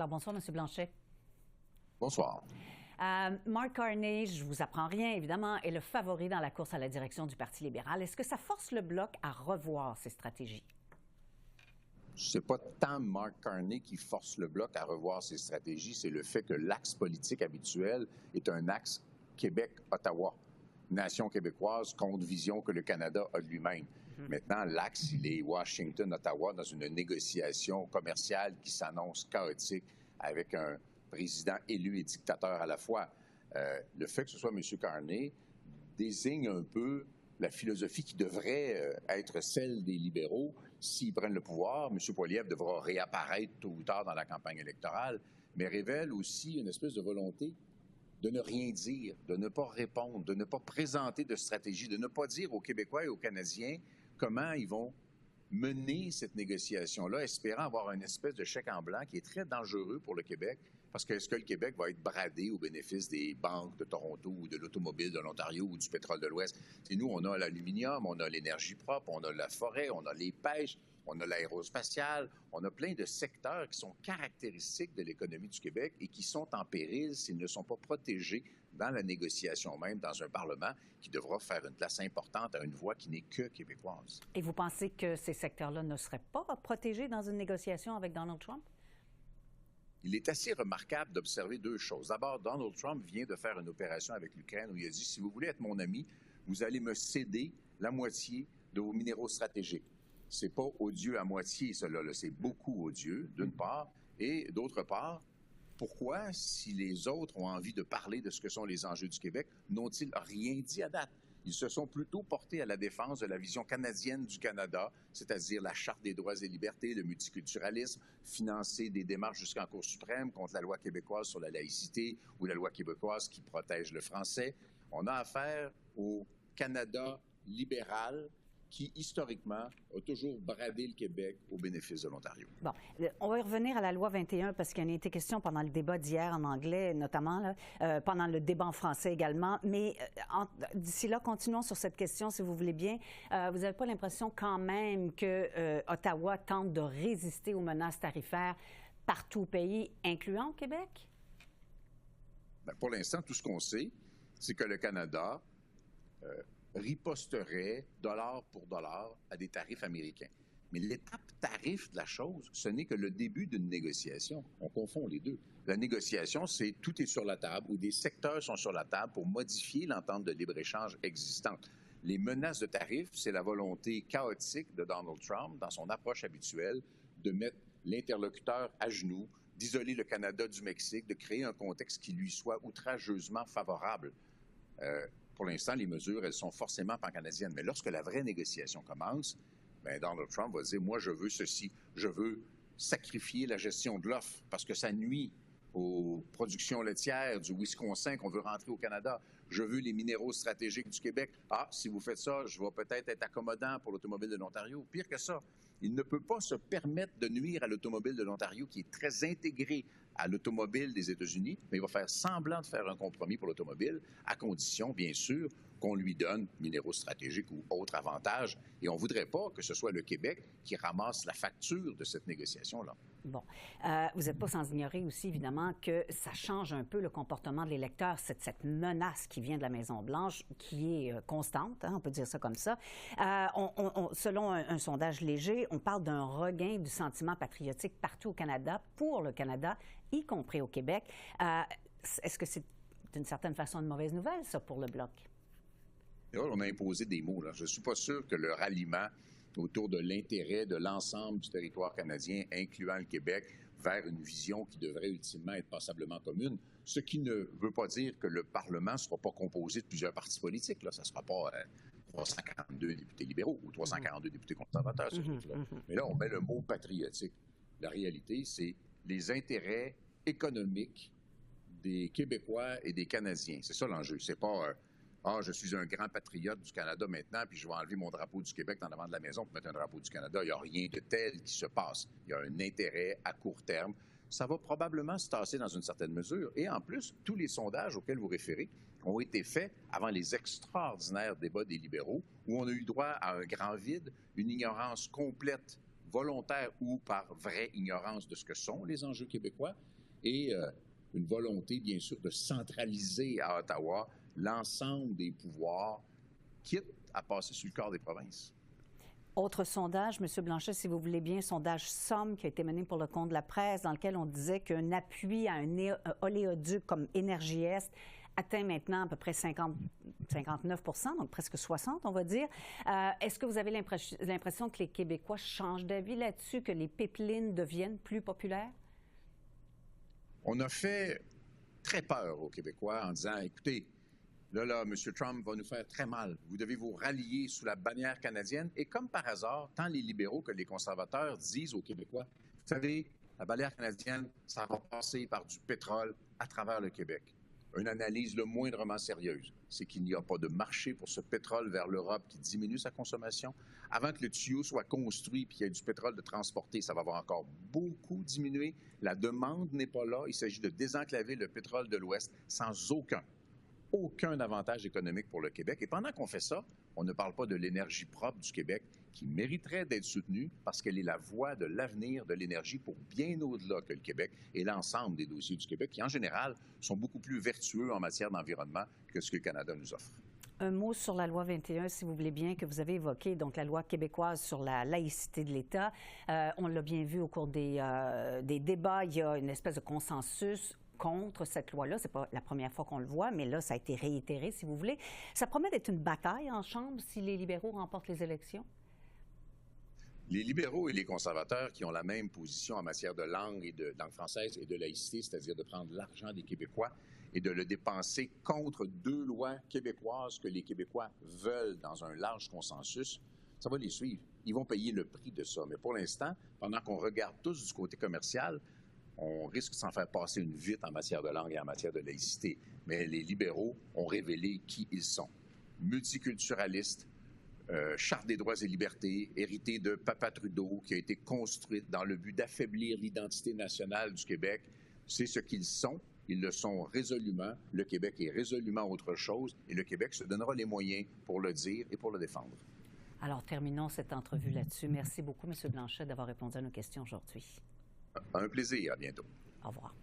Alors, bonsoir, M. Blanchet. Bonsoir. Mark Carney, je vous apprends rien, évidemment, est le favori dans la course à la direction du Parti libéral. Est-ce que ça force le Bloc à revoir ses stratégies? C'est pas tant Mark Carney qui force le Bloc à revoir ses stratégies, c'est le fait que l'axe politique habituel est un axe Québec-Ottawa. Nation québécoise contre vision que le Canada a de lui-même. Maintenant, l'axe, il est Washington-Ottawa dans une négociation commerciale qui s'annonce chaotique avec un président élu et dictateur à la fois. Le fait que ce soit M. Carney désigne un peu la philosophie qui devrait être celle des libéraux. S'ils prennent le pouvoir, M. Poilievre devra réapparaître tôt ou tard dans la campagne électorale, mais révèle aussi une espèce de volonté de ne rien dire, de ne pas répondre, de ne pas présenter de stratégie, de ne pas dire aux Québécois et aux Canadiens comment ils vont mener cette négociation-là, espérant avoir une espèce de chèque en blanc qui est très dangereux pour le Québec, parce que est-ce que le Québec va être bradé au bénéfice des banques de Toronto ou de l'automobile de l'Ontario ou du pétrole de l'Ouest? C'est nous, on a l'aluminium, on a l'énergie propre, on a la forêt, on a les pêches, on a l'aérospatiale, on a plein de secteurs qui sont caractéristiques de l'économie du Québec et qui sont en péril s'ils ne sont pas protégés dans la négociation même, dans un Parlement qui devra faire une place importante à une voix qui n'est que québécoise. Et vous pensez que ces secteurs-là ne seraient pas protégés dans une négociation avec Donald Trump? Il est assez remarquable d'observer deux choses. D'abord, Donald Trump vient de faire une opération avec l'Ukraine où il a dit « Si vous voulez être mon ami, vous allez me céder la moitié de vos minéraux stratégiques. » C'est pas odieux à moitié, cela, c'est beaucoup odieux, d'une part. Et d'autre part, pourquoi, si les autres ont envie de parler de ce que sont les enjeux du Québec, n'ont-ils rien dit à date? Ils se sont plutôt portés à la défense de la vision canadienne du Canada, c'est-à-dire la Charte des droits et libertés, le multiculturalisme, financer des démarches jusqu'en Cour suprême contre la loi québécoise sur la laïcité ou la loi québécoise qui protège le français. On a affaire au Canada libéral qui, historiquement, a toujours bradé le Québec au bénéfice de l'Ontario. Bon, on va y revenir à la loi 21 parce qu'il y en a été question pendant le débat d'hier en anglais, notamment, là, pendant le débat en français également. Mais d'ici là, continuons sur cette question, si vous voulez bien. Vous n'avez pas l'impression quand même que Ottawa tente de résister aux menaces tarifaires partout au pays, incluant au Québec? Bien, pour l'instant, tout ce qu'on sait, c'est que le Canada riposterait dollar pour dollar à des tarifs américains. Mais l'étape tarif de la chose, ce n'est que le début d'une négociation. On confond les deux. La négociation, c'est tout est sur la table ou des secteurs sont sur la table pour modifier l'entente de libre-échange existante. Les menaces de tarifs, c'est la volonté chaotique de Donald Trump, dans son approche habituelle, de mettre l'interlocuteur à genoux, d'isoler le Canada du Mexique, de créer un contexte qui lui soit outrageusement favorable. Pour l'instant, les mesures, elles sont forcément pan-canadiennes. Mais lorsque la vraie négociation commence, bien, Donald Trump va dire « Moi, je veux ceci. Je veux sacrifier la gestion de l'offre parce que ça nuit aux productions laitières du Wisconsin qu'on veut rentrer au Canada. Je veux les minéraux stratégiques du Québec. Ah, si vous faites ça, je vais peut-être être accommodant pour l'automobile de l'Ontario. Pire que ça, il ne peut pas se permettre de nuire à l'automobile de l'Ontario qui est très intégrée à l'automobile des États-Unis, mais il va faire semblant de faire un compromis pour l'automobile, à condition, bien sûr, qu'on lui donne minéraux stratégiques ou autres avantages. Et on ne voudrait pas que ce soit le Québec qui ramasse la facture de cette négociation-là. Bon. Vous n'êtes pas sans ignorer aussi, évidemment, que ça change un peu le comportement de l'électeur, cette menace qui vient de la Maison-Blanche, qui est constante, hein, on peut dire ça comme ça. Selon un sondage léger, on parle d'un regain du sentiment patriotique partout au Canada, pour le Canada, y compris au Québec. Est-ce que c'est d'une certaine façon une mauvaise nouvelle, ça, pour le Bloc? Et là, on a imposé des mots. Là. Je ne suis pas sûr que le ralliement autour de l'intérêt de l'ensemble du territoire canadien, incluant le Québec, vers une vision qui devrait ultimement être passablement commune, ce qui ne veut pas dire que le Parlement ne sera pas composé de plusieurs partis politiques. Là. Ça ne sera pas 342 députés libéraux ou 342 députés conservateurs. Mais là, on met le mot patriotique. La réalité, c'est les intérêts économiques des Québécois et des Canadiens. C'est ça l'enjeu. C'est pas je suis un grand patriote du Canada maintenant, puis je vais enlever mon drapeau du Québec en avant de la maison pour mettre un drapeau du Canada. Il n'y a rien de tel qui se passe. Il y a un intérêt à court terme. Ça va probablement se tasser dans une certaine mesure. Et en plus, tous les sondages auxquels vous référez ont été faits avant les extraordinaires débats des libéraux, où on a eu droit à un grand vide, une ignorance complète, volontaire ou par vraie ignorance de ce que sont les enjeux québécois. et une volonté, bien sûr, de centraliser à Ottawa l'ensemble des pouvoirs, quitte à passer sur le corps des provinces. Autre sondage, M. Blanchet, si vous voulez bien, sondage SOM qui a été mené pour le compte de la presse, dans lequel on disait qu'un appui à un oléoduc comme Énergie Est atteint maintenant à peu près 59 %, donc presque 60 on va dire. Est-ce que vous avez l'impression que les Québécois changent d'avis là-dessus, que les pipelines deviennent plus populaires? On a fait très peur aux Québécois en disant, écoutez, là, M. Trump va nous faire très mal. Vous devez vous rallier sous la bannière canadienne. Et comme par hasard, tant les libéraux que les conservateurs disent aux Québécois, vous savez, la bannière canadienne, ça va passer par du pétrole à travers le Québec. Une analyse le moindrement sérieuse, c'est qu'il n'y a pas de marché pour ce pétrole vers l'Europe qui diminue sa consommation. Avant que le tuyau soit construit et qu'il y ait du pétrole de transporter, ça va avoir encore beaucoup diminué. La demande n'est pas là. Il s'agit de désenclaver le pétrole de l'Ouest sans aucun avantage économique pour le Québec. Et pendant qu'on fait ça, on ne parle pas de l'énergie propre du Québec qui mériterait d'être soutenue parce qu'elle est la voie de l'avenir de l'énergie pour bien au-delà que le Québec et l'ensemble des dossiers du Québec qui, en général, sont beaucoup plus vertueux en matière d'environnement que ce que le Canada nous offre. Un mot sur la loi 21, si vous voulez bien, que vous avez évoqué, donc la loi québécoise sur la laïcité de l'État. On l'a bien vu au cours des débats, il y a une espèce de consensus contre cette loi-là. C'est pas la première fois qu'on le voit, mais là, ça a été réitéré, si vous voulez. Ça promet d'être une bataille en Chambre si les libéraux remportent les élections? Les libéraux et les conservateurs qui ont la même position en matière de langue et de langue française et de laïcité, c'est-à-dire de prendre l'argent des Québécois et de le dépenser contre deux lois québécoises que les Québécois veulent dans un large consensus, ça va les suivre. Ils vont payer le prix de ça. Mais pour l'instant, pendant qu'on regarde tous du côté commercial, on risque de s'en faire passer une vite en matière de langue et en matière de laïcité. Mais les libéraux ont révélé qui ils sont. Multiculturalistes, Charte des droits et libertés, héritée de Papa Trudeau, qui a été construite dans le but d'affaiblir l'identité nationale du Québec. C'est ce qu'ils sont. Ils le sont résolument. Le Québec est résolument autre chose et le Québec se donnera les moyens pour le dire et pour le défendre. Alors, terminons cette entrevue là-dessus. Merci beaucoup, M. Blanchet, d'avoir répondu à nos questions aujourd'hui. Un plaisir. À bientôt. Au revoir.